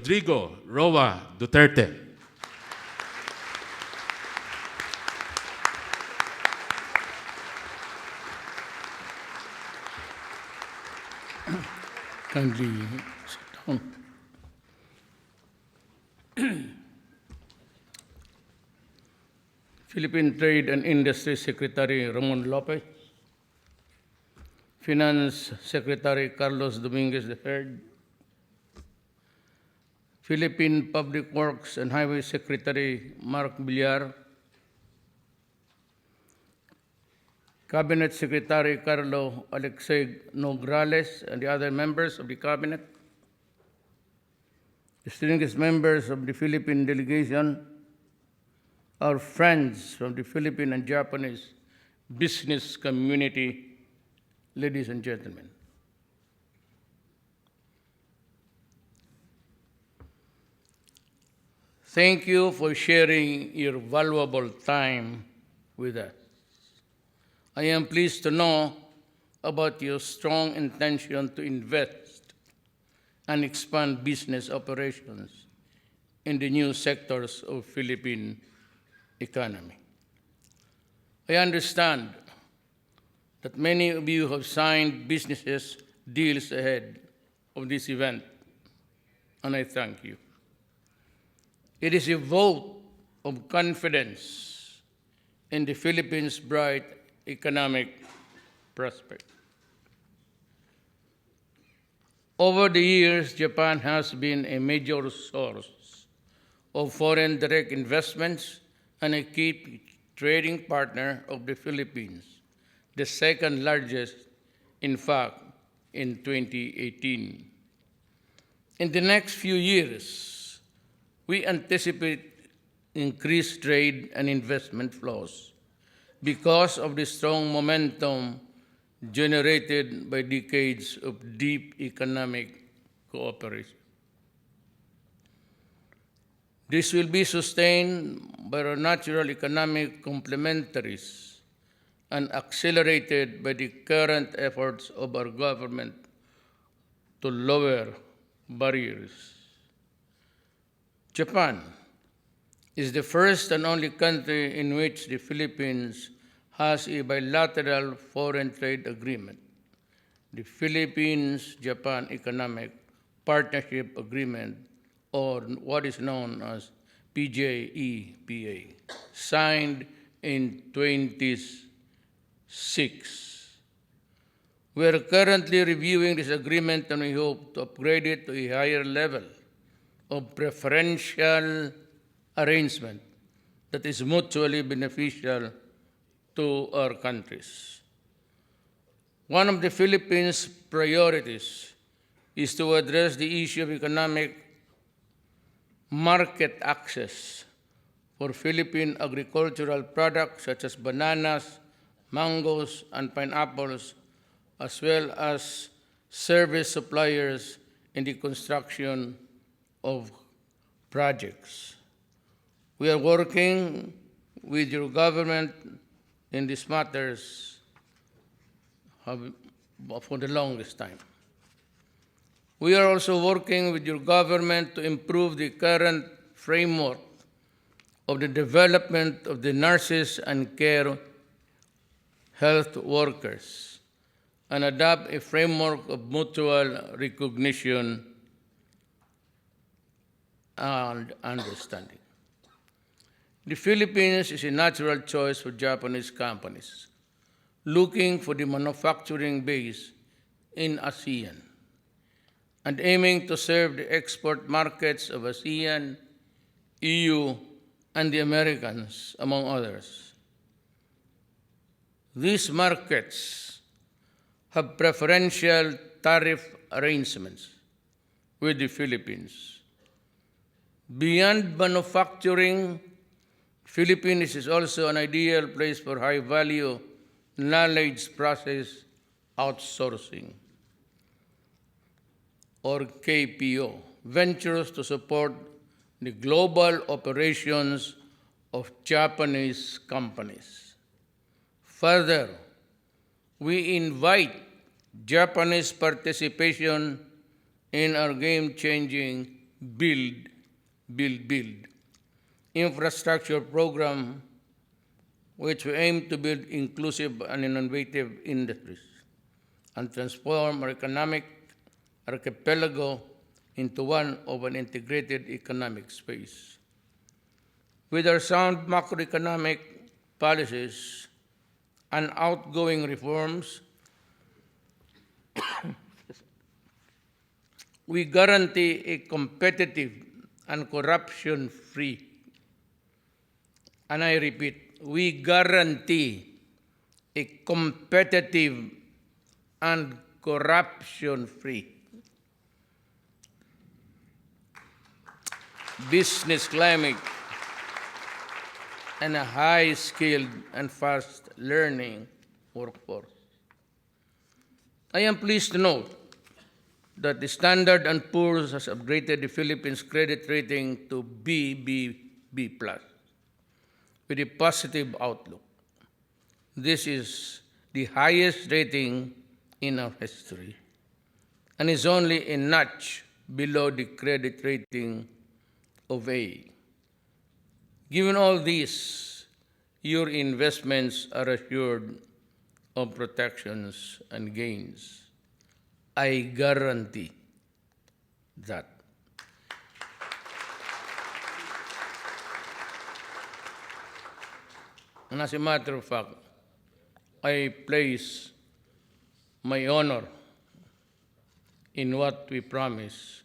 Rodrigo Roa Duterte. Kindly sit down. Philippine Trade and Industry Secretary Ramon Lopez, Finance Secretary Carlos Dominguez III, Philippine Public Works and Highway Secretary Mark Villar, Cabinet Secretary Carlo Alexei Nograles and the other members of the Cabinet, distinguished members of the Philippine delegation, our friends from the Philippine and Japanese business community, ladies and gentlemen. Thank you for sharing your valuable time with us. I am pleased to know about your strong intention to invest and expand business operations in the new sectors of Philippine economy. I understand that many of you have signed business deals ahead of this event, and I thank you. It is a vote of confidence in the Philippines' bright economic prospect. Over the years, Japan has been a major source of foreign direct investments and a key trading partner of the Philippines, the second largest, in fact, in 2018. In the next few years, we anticipate increased trade and investment flows because of the strong momentum generated by decades of deep economic cooperation. This will be sustained by our natural economic complementaries and accelerated by the current efforts of our government to lower barriers. Japan is the first and only country in which the Philippines has a bilateral foreign trade agreement, the Philippines-Japan Economic Partnership Agreement, or what is known as PJEPA, signed in 2006. We are currently reviewing this agreement and we hope to upgrade it to a higher level of preferential arrangement that is mutually beneficial to our countries. One of the Philippines' priorities is to address the issue of economic market access for Philippine agricultural products such as bananas, mangoes, and pineapples, as well as service suppliers in the construction of projects. We are working with your government in these matters for the longest time. We are also working with your government to improve the current framework of the development of the nurses and care health workers and adopt a framework of mutual recognition and understanding. The Philippines is a natural choice for Japanese companies looking for the manufacturing base in ASEAN and aiming to serve the export markets of ASEAN, EU, and the Americans, among others. These markets have preferential tariff arrangements with the Philippines. Beyond manufacturing, Philippines is also an ideal place for high-value knowledge process outsourcing, or KPO, ventures to support the global operations of Japanese companies. Further, we invite Japanese participation in our game-changing build, build infrastructure program which we aim to build inclusive and innovative industries and transform our economic archipelago into one of an integrated economic space. With our sound macroeconomic policies and outgoing reforms, we guarantee a competitive and corruption-free, and I repeat, we guarantee a competitive and corruption-free business climate and a high-skilled and fast-learning workforce. I am pleased to note that the Standard & Poor's has upgraded the Philippines' credit rating to BBB+, with a positive outlook. This is the highest rating in our history and is only a notch below the credit rating of A. Given all this, your investments are assured of protections and gains. I guarantee that. And as a matter of fact, I place my honor in what we promise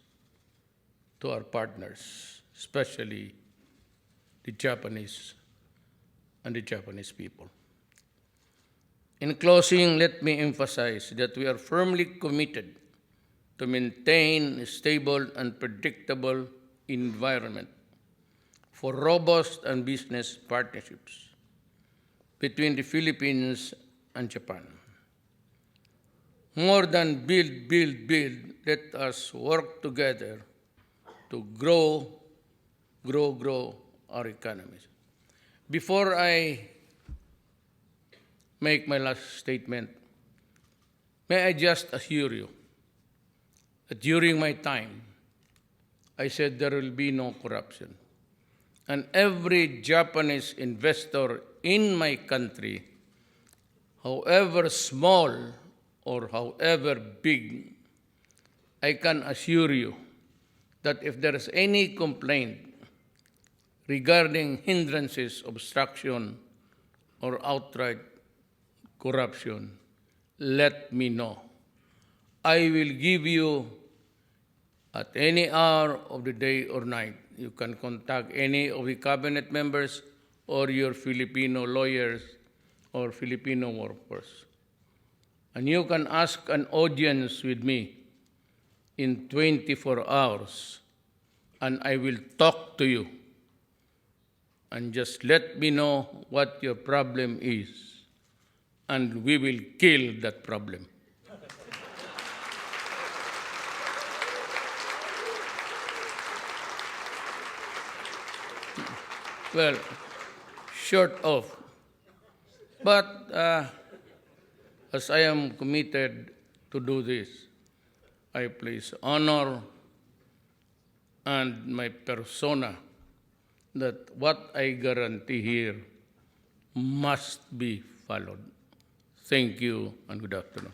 to our partners, especially the Japanese and the Japanese people. In closing, let me emphasize that we are firmly committed to maintain a stable and predictable environment for robust and business partnerships between the Philippines and Japan. More than build, let us work together to grow our economies. Before I make my last statement, may I just assure you that during my time, I said there will be no corruption. And every Japanese investor in my country, however small or however big, I can assure you that if there is any complaint regarding hindrances, obstruction, or outright corruption, let me know. I will give you at any hour of the day or night. You can contact any of the cabinet members or your Filipino lawyers or Filipino workforce. And you can ask an audience with me in 24 hours, and I will talk to you. And just let me know what your problem is, and we will kill that problem. Well, short of. But as I am committed to do this, I place honor and my persona that what I guarantee here must be followed. Thank you and good afternoon.